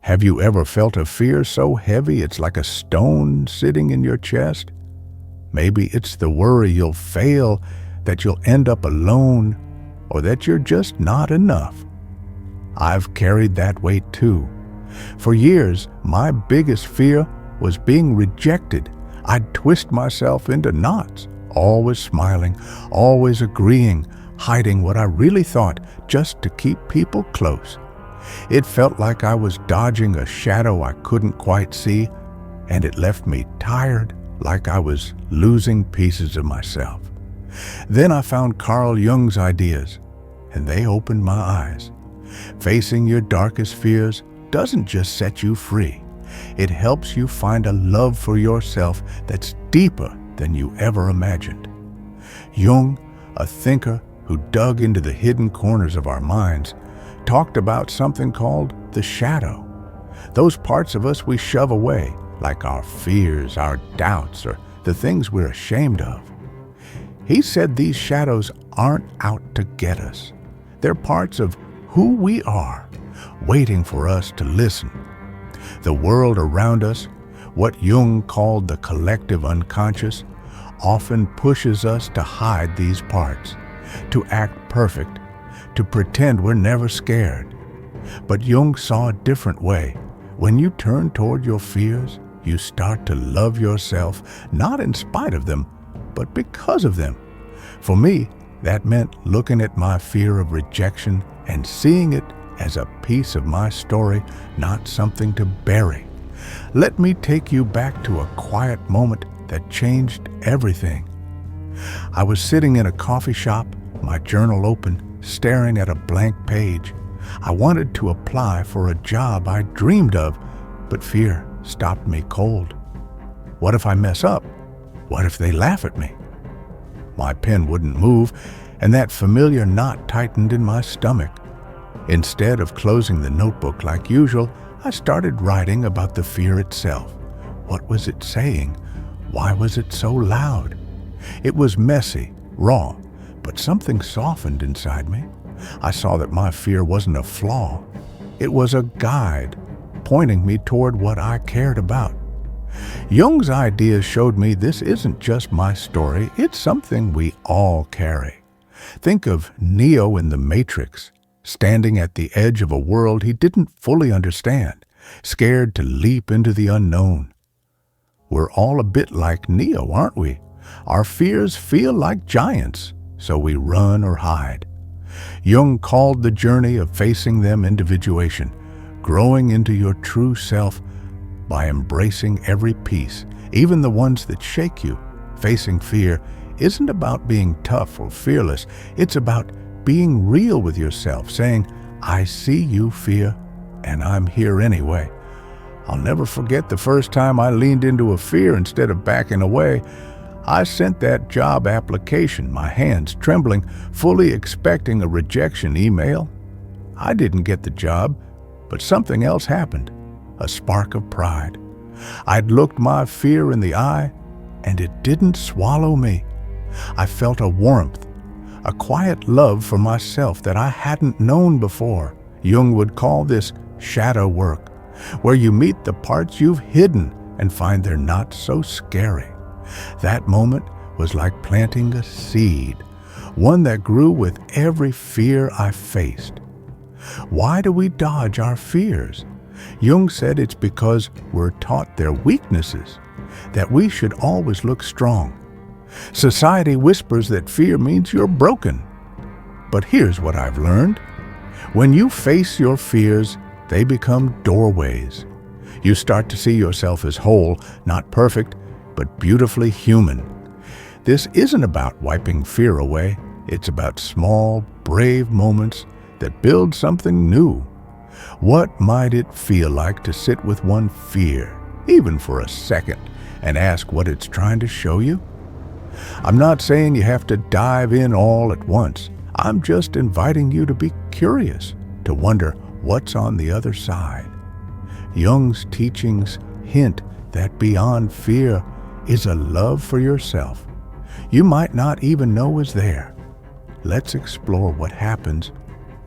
Have you ever felt a fear so heavy it's like a stone sitting in your chest? Maybe it's the worry you'll fail, that you'll end up alone, or that you're just not enough. I've carried that weight too. For years, my biggest fear was being rejected. I'd twist myself into knots, always smiling, always agreeing, hiding what I really thought just to keep people close. It felt like I was dodging a shadow I couldn't quite see, and it left me tired, like I was losing pieces of myself. Then I found Carl Jung's ideas, and they opened my eyes. Facing your darkest fears doesn't just set you free. It helps you find a love for yourself that's deeper than you ever imagined. Jung, a thinker who dug into the hidden corners of our minds, talked about something called the shadow. Those parts of us we shove away, like our fears, our doubts, or the things we're ashamed of. He said these shadows aren't out to get us. They're parts of who we are, waiting for us to listen. The world around us, what Jung called the collective unconscious, often pushes us to hide these parts, to act perfect, to pretend we're never scared. But Jung saw a different way. When you turn toward your fears, you start to love yourself, not in spite of them, but because of them. For me, that meant looking at my fear of rejection and seeing it as a piece of my story, not something to bury. Let me take you back to a quiet moment that changed everything. I was sitting in a coffee shop, my journal open, staring at a blank page. I wanted to apply for a job I dreamed of, but fear stopped me cold. What if I mess up? What if they laugh at me? My pen wouldn't move, and that familiar knot tightened in my stomach. Instead of closing the notebook like usual, I started writing about the fear itself. What was it saying? Why was it so loud? It was messy, raw, but something softened inside me. I saw that my fear wasn't a flaw. It was a guide, pointing me toward what I cared about. Jung's ideas showed me this isn't just my story, it's something we all carry. Think of Neo in the Matrix, standing at the edge of a world he didn't fully understand, scared to leap into the unknown. We're all a bit like Neo, aren't we? Our fears feel like giants, so we run or hide. Jung called the journey of facing them individuation, growing into your true self by embracing every piece, even the ones that shake you. Facing fear isn't about being tough or fearless. It's about being real with yourself, saying, I see you, fear, and I'm here anyway. I'll never forget the first time I leaned into a fear instead of backing away. I sent that job application, my hands trembling, fully expecting a rejection email. I didn't get the job, but something else happened, a spark of pride. I'd looked my fear in the eye, and it didn't swallow me. I felt a warmth, a quiet love for myself that I hadn't known before. Jung would call this shadow work, where you meet the parts you've hidden and find they're not so scary. That moment was like planting a seed, one that grew with every fear I faced. Why do we dodge our fears? Jung said it's because we're taught their weaknesses, that we should always look strong. Society whispers that fear means you're broken. But here's what I've learned. When you face your fears, they become doorways. You start to see yourself as whole, not perfect, but beautifully human. This isn't about wiping fear away. It's about small, brave moments that build something new. What might it feel like to sit with one fear, even for a second, and ask what it's trying to show you? I'm not saying you have to dive in all at once. I'm just inviting you to be curious, to wonder what's on the other side. Jung's teachings hint that beyond fear is a love for yourself you might not even know is there. Let's explore what happens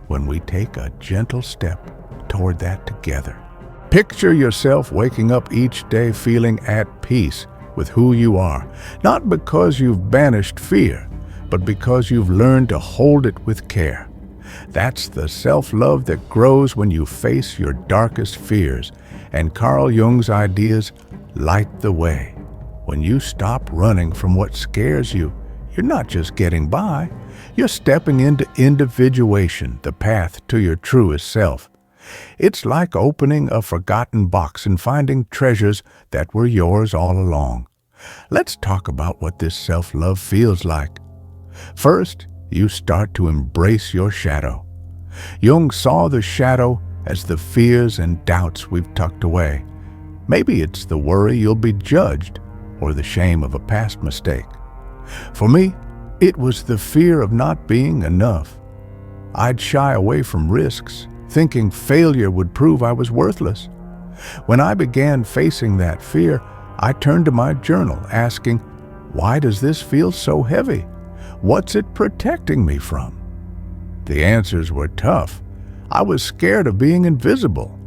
when we take a gentle step toward that together. Picture yourself waking up each day feeling at peace with who you are, not because you've banished fear, but because you've learned to hold it with care. That's the self-love that grows when you face your darkest fears, and Carl Jung's ideas light the way. When you stop running from what scares you, you're not just getting by, you're stepping into individuation, the path to your truest self. It's like opening a forgotten box and finding treasures that were yours all along. Let's talk about what this self-love feels like. First, you start to embrace your shadow. Jung saw the shadow as the fears and doubts we've tucked away. Maybe it's the worry you'll be judged or the shame of a past mistake. For me, it was the fear of not being enough. I'd shy away from risks, thinking failure would prove I was worthless. When I began facing that fear, I turned to my journal asking, why does this feel so heavy? What's it protecting me from? The answers were tough. I was scared of being invisible,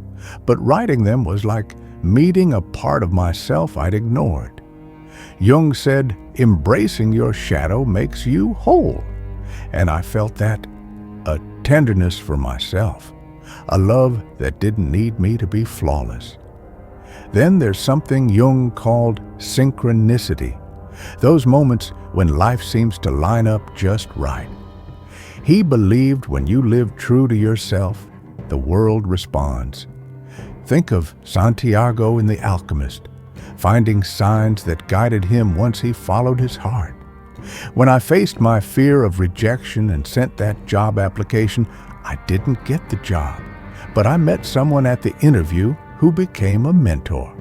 but writing them was like meeting a part of myself I'd ignored. Jung said, embracing your shadow makes you whole. And I felt that, a tenderness for myself, a love that didn't need me to be flawless. Then there's something Jung called synchronicity, those moments when life seems to line up just right. He believed when you live true to yourself, the world responds. Think of Santiago in The Alchemist, finding signs that guided him once he followed his heart. When I faced my fear of rejection and sent that job application, I didn't get the job, but I met someone at the interview who became a mentor.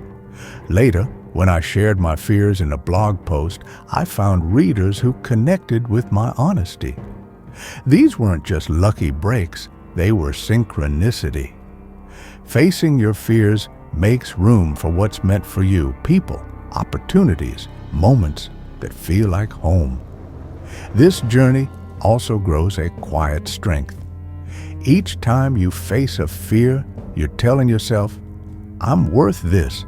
Later, when I shared my fears in a blog post, I found readers who connected with my honesty. These weren't just lucky breaks, they were synchronicity. Facing your fears makes room for what's meant for you, people, opportunities, moments that feel like home. This journey also grows a quiet strength. Each time you face a fear, you're telling yourself, I'm worth this.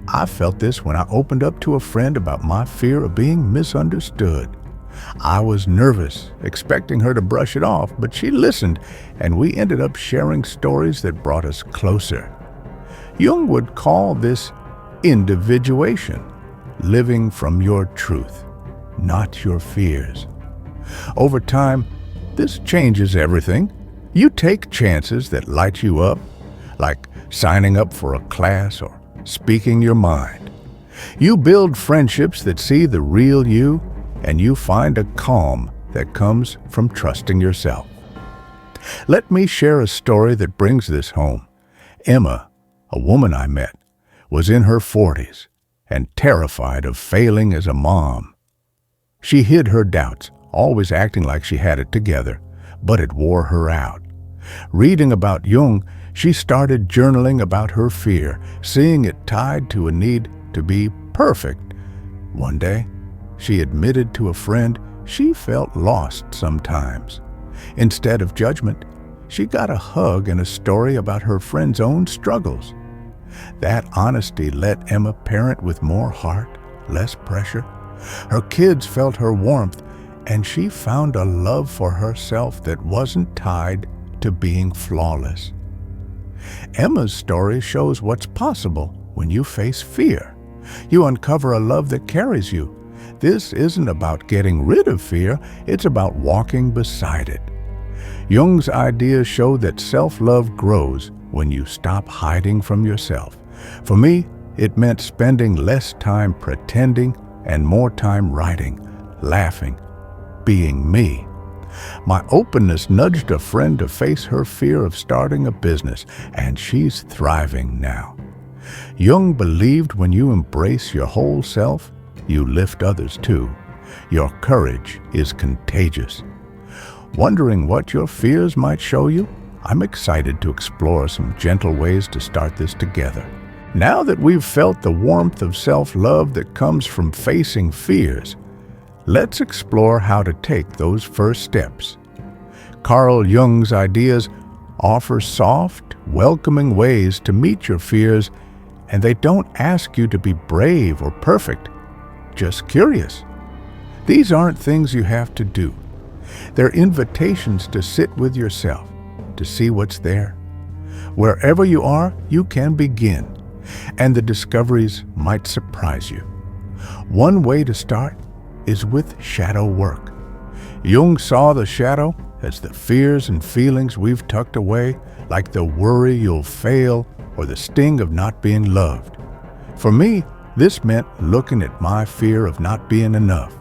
I felt this when I opened up to a friend about my fear of being misunderstood. I was nervous, expecting her to brush it off, but she listened, and we ended up sharing stories that brought us closer. Jung would call this individuation, living from your truth, not your fears. Over time, this changes everything. You take chances that light you up, like signing up for a class or speaking your mind. You build friendships that see the real you, and you find a calm that comes from trusting yourself. Let me share a story that brings this home. Emma, a woman I met, was in her 40s and terrified of failing as a mom. She hid her doubts, always acting like she had it together, but it wore her out. Reading about Jung, she started journaling about her fear, seeing it tied to a need to be perfect. One day, she admitted to a friend she felt lost sometimes. Instead of judgment, she got a hug and a story about her friend's own struggles. That honesty let Emma parent with more heart, less pressure. Her kids felt her warmth, and she found a love for herself that wasn't tied to being flawless. Emma's story shows what's possible when you face fear. You uncover a love that carries you. This isn't about getting rid of fear, it's about walking beside it. Jung's ideas show that self-love grows when you stop hiding from yourself. For me, it meant spending less time pretending and more time writing, laughing, being me. My openness nudged a friend to face her fear of starting a business, and she's thriving now. Jung believed when you embrace your whole self, you lift others too. Your courage is contagious. Wondering what your fears might show you? I'm excited to explore some gentle ways to start this together. Now that we've felt the warmth of self-love that comes from facing fears, let's explore how to take those first steps. Carl Jung's ideas offer soft, welcoming ways to meet your fears, and they don't ask you to be brave or perfect, just curious. These aren't things you have to do. They're invitations to sit with yourself, to see what's there. Wherever you are, you can begin, and the discoveries might surprise you. One way to start is with shadow work. Jung saw the shadow as the fears and feelings we've tucked away, like the worry you'll fail or the sting of not being loved. For me, this meant looking at my fear of not being enough.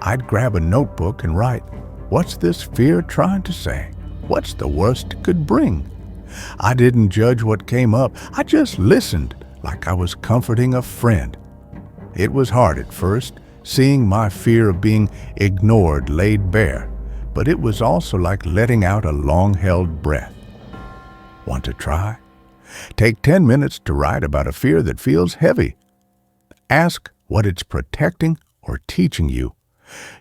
I'd grab a notebook and write, what's this fear trying to say? What's the worst it could bring? I didn't judge what came up. I just listened like I was comforting a friend. It was hard at first, seeing my fear of being ignored laid bare, but it was also like letting out a long-held breath. Want to try? Take 10 minutes to write about a fear that feels heavy. Ask what it's protecting or teaching you.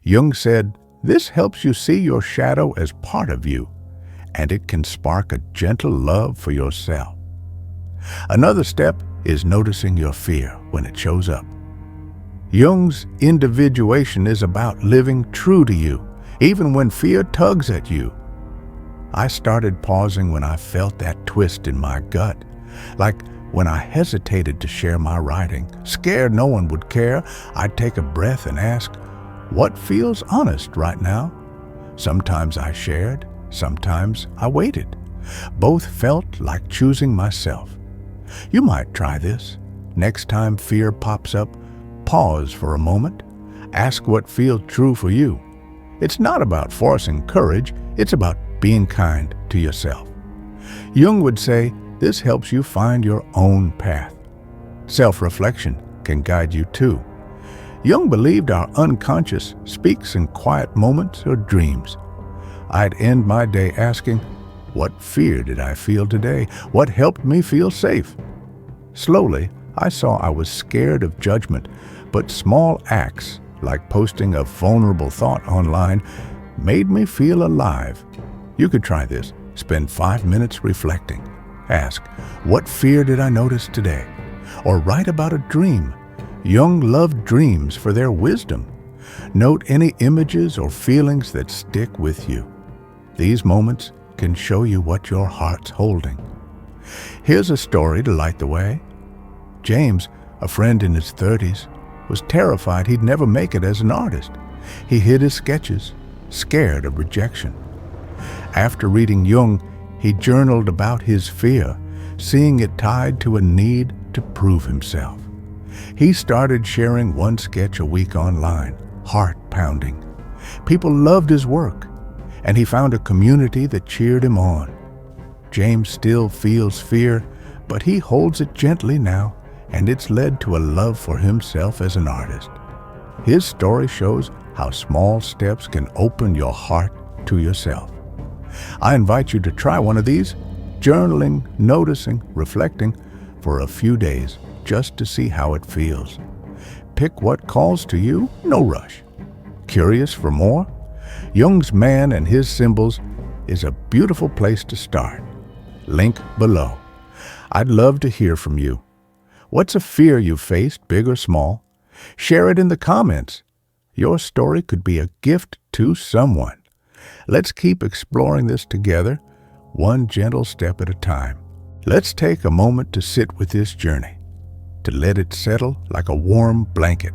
Jung said, this helps you see your shadow as part of you, and it can spark a gentle love for yourself. Another step is noticing your fear when it shows up. Jung's Individuation is about living true to you, even when fear tugs at you. I started pausing when I felt that twist in my gut, like when I hesitated to share my writing, scared no one would care. I'd take a breath and ask, what feels honest right now? Sometimes I shared, sometimes I waited. Both felt like choosing myself. You might try this. Next time fear pops up, pause for a moment. Ask what feels true for you. It's not about forcing courage, it's about being kind to yourself. Jung would say this helps you find your own path. Self-reflection can guide you too. Jung believed our unconscious speaks in quiet moments or dreams. I'd end my day asking, what fear did I feel today? What helped me feel safe? Slowly, I saw I was scared of judgment, but small acts, like posting a vulnerable thought online, made me feel alive. You could try this. Spend 5 minutes reflecting. Ask, what fear did I notice today? Or write about a dream. Jung loved dreams for their wisdom. Note any images or feelings that stick with you. These moments can show you what your heart's holding. Here's a story to light the way. James, a friend in his 30s, was terrified he'd never make it as an artist. He hid his sketches, scared of rejection. After reading Jung, he journaled about his fear, seeing it tied to a need to prove himself. He started sharing one sketch a week online, heart-pounding. People loved his work, and he found a community that cheered him on. James still feels fear, but he holds it gently now, and it's led to a love for himself as an artist. His story shows how small steps can open your heart to yourself. I invite you to try one of these, journaling, noticing, reflecting, for a few days, just to see how it feels. Pick what calls to you, no rush. Curious for more? Jung's Man and His Symbols is a beautiful place to start. Link below. I'd love to hear from you. What's a fear you've faced, big or small? Share it in the comments. Your story could be a gift to someone. Let's keep exploring this together, one gentle step at a time. Let's take a moment to sit with this journey, to let it settle like a warm blanket.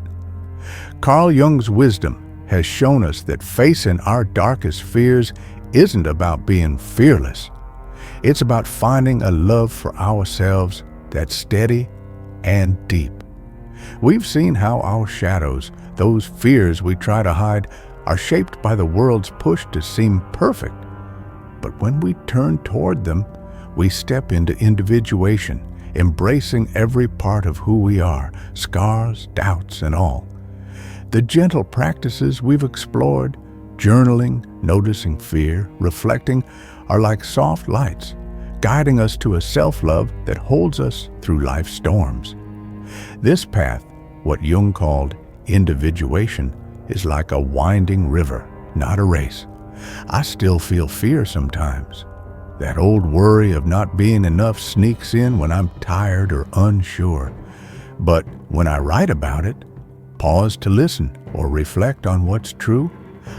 Carl Jung's wisdom has shown us that facing our darkest fears isn't about being fearless. It's about finding a love for ourselves that's steady and deep. We've seen how our shadows, those fears we try to hide, are shaped by the world's push to seem perfect. But when we turn toward them, we step into individuation, embracing every part of who we are, scars, doubts, and all. The gentle practices we've explored, journaling, noticing fear, reflecting, are like soft lights, guiding us to a self-love that holds us through life's storms. This path, what Jung called individuation, is like a winding river, not a race. I still feel fear sometimes. That old worry of not being enough sneaks in when I'm tired or unsure. But when I write about it, pause to listen or reflect on what's true,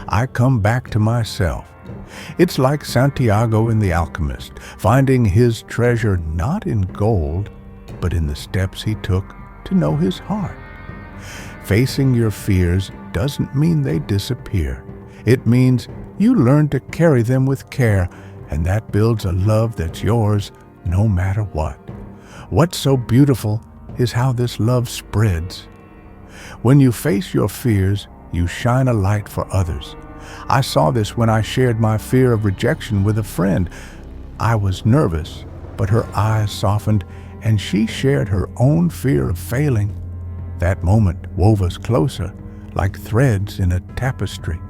I come back to myself. It's like Santiago in The Alchemist, finding his treasure not in gold, but in the steps he took to know his heart. Facing your fears doesn't mean they disappear. It means you learn to carry them with care, and that builds a love that's yours no matter what. What's so beautiful is how this love spreads. When you face your fears, you shine a light for others. I saw this when I shared my fear of rejection with a friend. I was nervous, but her eyes softened, and she shared her own fear of failing. That moment wove us closer, like threads in a tapestry.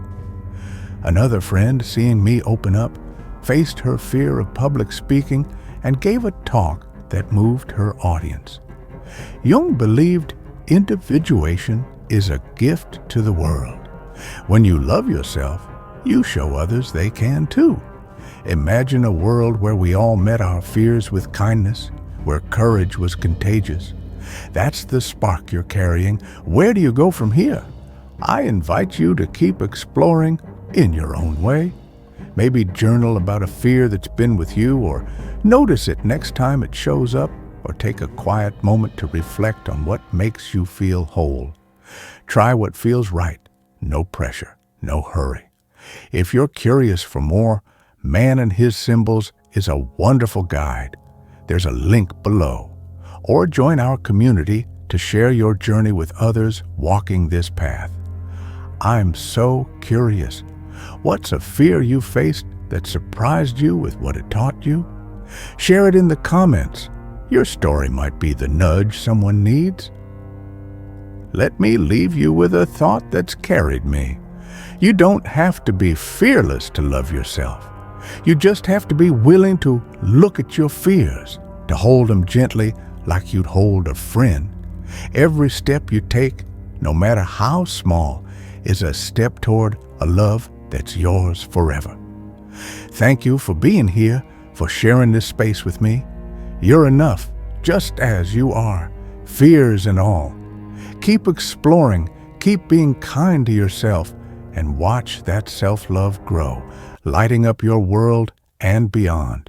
Another friend, seeing me open up, faced her fear of public speaking and gave a talk that moved her audience. Jung believed individuation is a gift to the world. When you love yourself, you show others they can too. Imagine a world where we all met our fears with kindness, where courage was contagious. That's the spark you're carrying. Where do you go from here? I invite you to keep exploring in your own way. Maybe journal about a fear that's been with you, or notice it next time it shows up, or take a quiet moment to reflect on what makes you feel whole. Try what feels right. No pressure, no hurry. If you're curious for more, Man and His Symbols is a wonderful guide. There's a link below. Or join our community to share your journey with others walking this path. I'm so curious. What's a fear you faced that surprised you with what it taught you? Share it in the comments. Your story might be the nudge someone needs. Let me leave you with a thought that's carried me. You don't have to be fearless to love yourself. You just have to be willing to look at your fears, to hold them gently like you'd hold a friend. Every step you take, no matter how small, is a step toward a love that's yours forever. Thank you for being here, for sharing this space with me. You're enough, just as you are, fears and all. Keep exploring, keep being kind to yourself, and watch that self-love grow, lighting up your world and beyond.